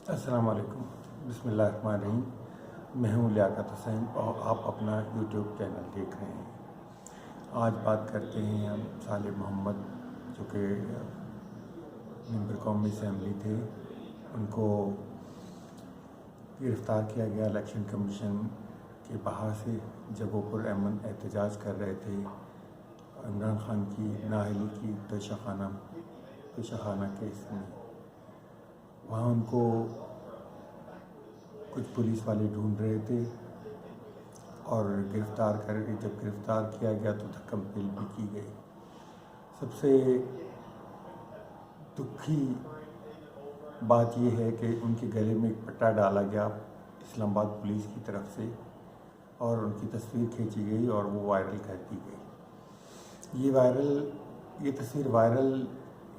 अस्सलाम वालेकुम, बिस्मिल्लाहिर्रहमानिर्रहीम। मैं हूँ लियाकत हुसैन और आप अपना यूट्यूब चैनल देख रहे हैं। आज बात करते हैं हम सालिह मोहम्मद, जो कि मेंबर कौमी असम्बली थे। उनको गिरफ़्तार किया गया इलेक्शन कमीशन के बाहर से, जब वो पुरअमन एहतजाज कर रहे थे इमरान खान की नाअहली की पेशाखाना केस में। वहाँ उनको कुछ पुलिस वाले ढूंढ रहे थे और जब गिरफ़्तार किया गया तो धक्कम-पेल भी की गई। सबसे दुखी बात यह है कि उनके गले में एक पट्टा डाला गया इस्लामाबाद पुलिस की तरफ से और उनकी तस्वीर खींची गई और वो वायरल कर दी गई। ये तस्वीर वायरल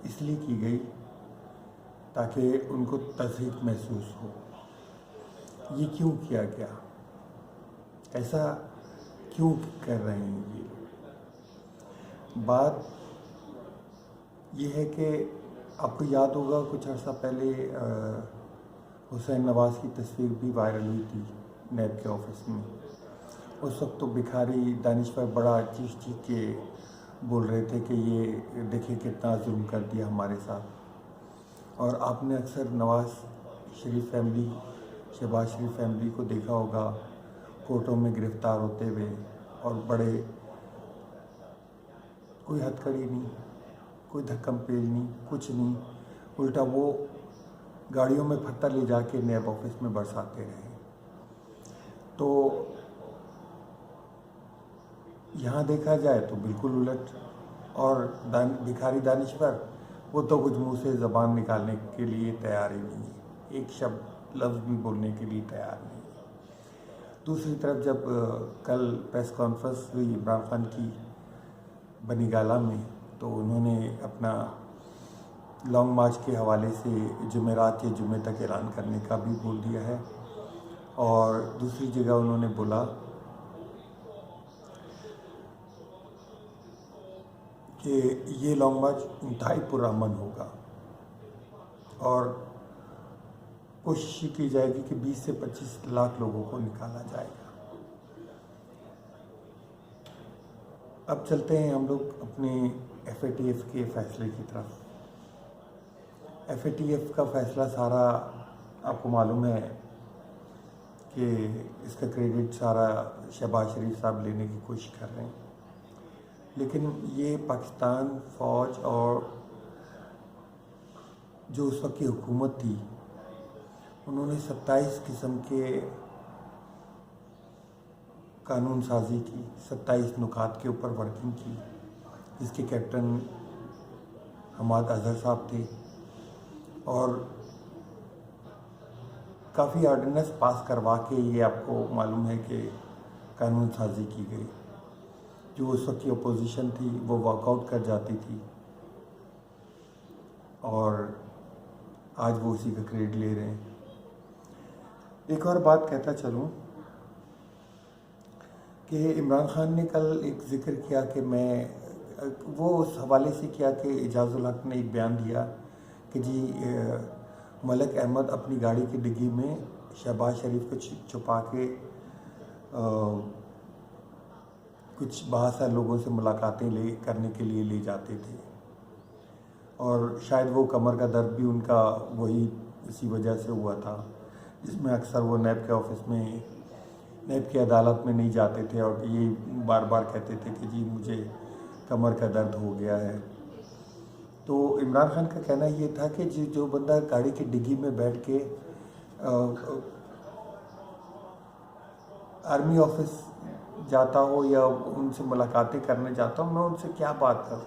इसलिए की गई ताकि उनको तज़हीक महसूस हो। ये क्यों किया गया? ऐसा क्यों कर रहे हैं ये लोग? बात यह है कि आपको याद होगा कुछ अर्सा पहले हुसैन नवाज़ की तस्वीर भी वायरल हुई थी नैब के ऑफिस में। उस वक्त तो भिखारी दानिश्वर बड़ा चीख के बोल रहे थे कि ये देखिए कितना जुल्म कर दिया हमारे साथ। और आपने अक्सर शहबाज शरीफ फैमिली को देखा होगा कोर्टों में गिरफ़्तार होते हुए, और बड़े कोई हथकड़ी नहीं, कोई धक्कम-पेल नहीं, कुछ नहीं, उल्टा वो गाड़ियों में पत्थर ले जाके नैब ऑफिस में बरसाते रहे। तो यहाँ देखा जाए तो बिल्कुल उलट। और भिखारी दानिश्वर वो तो कुछ मुंह से ज़बान निकालने के लिए तैयार ही नहीं है, एक लफ्ज़ भी बोलने के लिए तैयार नहीं है। दूसरी तरफ जब कल प्रेस कॉन्फ्रेंस हुई इमरान खान की बनीगाला में, तो उन्होंने अपना लॉन्ग मार्च के हवाले से जुमेरात या जुमे तक ऐलान करने का भी बोल दिया है। और दूसरी जगह उन्होंने बोला कि ये लॉन्ग मार्च इंतहाई पुरअमन होगा और कोशिश की जाएगी कि 20 से 25 लाख लोगों को निकाला जाएगा। अब चलते हैं हम लोग अपने FATF के फ़ैसले की तरफ। FATF का फ़ैसला सारा आपको मालूम है कि इसका क्रेडिट सारा शहबाज शरीफ साहब लेने की कोशिश कर रहे हैं, लेकिन ये पाकिस्तान फ़ौज और जो उस वक्त की हुकूमत थी, उन्होंने 27 किस्म के कानून साजी की, 27 नुकात के ऊपर वर्किंग की, जिसके कैप्टन हमाद अजहर साहब थे। और काफ़ी ऑर्डिनेंस पास करवा के ये आपको मालूम है कि कानून साजी की गई। जो उस वक्त की अपोजिशन थी वो वॉकआउट कर जाती थी और आज वो उसी का क्रेडिट ले रहे हैं। एक और बात कहता चलूँ कि इमरान खान ने कल एक ज़िक्र किया कि वो उस हवाले से किया कि एजाज़ुल हक ने एक बयान दिया कि जी मलिक अहमद अपनी गाड़ी की डिग्गी में शहबाज शरीफ को छुपा के कुछ बाहर लोगों से मुलाकातें करने के लिए ले जाते थे, और शायद वो कमर का दर्द भी उनका इसी वजह से हुआ था, जिसमें अक्सर वो नैब की अदालत में नहीं जाते थे और ये बार बार कहते थे कि जी मुझे कमर का दर्द हो गया है। तो इमरान खान का कहना ये था कि जो बंदा गाड़ी की डिग्गी में बैठ के आर्मी ऑफिस जाता हो या उनसे मुलाकातें करने जाता हो, मैं उनसे क्या बात करूं,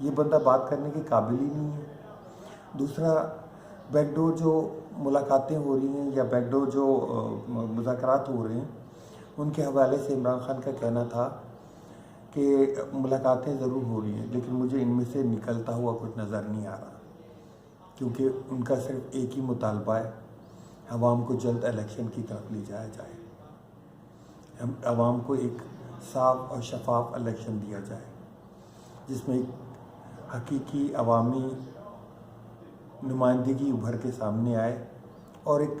ये बंदा बात करने के काबिल ही नहीं है। दूसरा, बैकडोर जो मुलाकातें हो रही हैं या बैकडोर जो मुज़ाकरात हो रहे हैं, उनके हवाले से इमरान खान का कहना था कि मुलाकातें ज़रूर हो रही हैं, लेकिन मुझे इनमें से निकलता हुआ कुछ नज़र नहीं आ रहा, क्योंकि उनका सिर्फ एक ही मुतालबा है, अवाम को जल्द इलेक्शन की तरफ ले जाया जाए, अवाम को एक साफ और शफाफ इलेक्शन दिया जाए जिसमें एक हकीकी अवामी नुमाइंदगी उभर के सामने आए और एक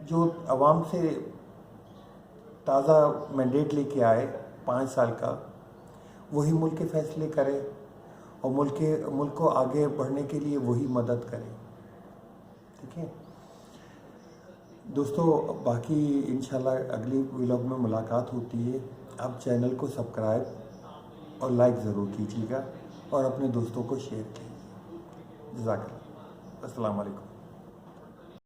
जो आवाम से ताज़ा मैंडेट लेके आए 5 साल का, वही मुल्क के फैसले करे और मुल्क को आगे बढ़ने के लिए वही मदद करे। ठीक है दोस्तों, बाकी इंशाल्लाह अगली व्लॉग में मुलाकात होती है। आप चैनल को सब्सक्राइब और लाइक ज़रूर कीजिएगा और अपने दोस्तों को शेयर कीजिए। जज़ाकल्लाह। अस्सलाम वालेकुम।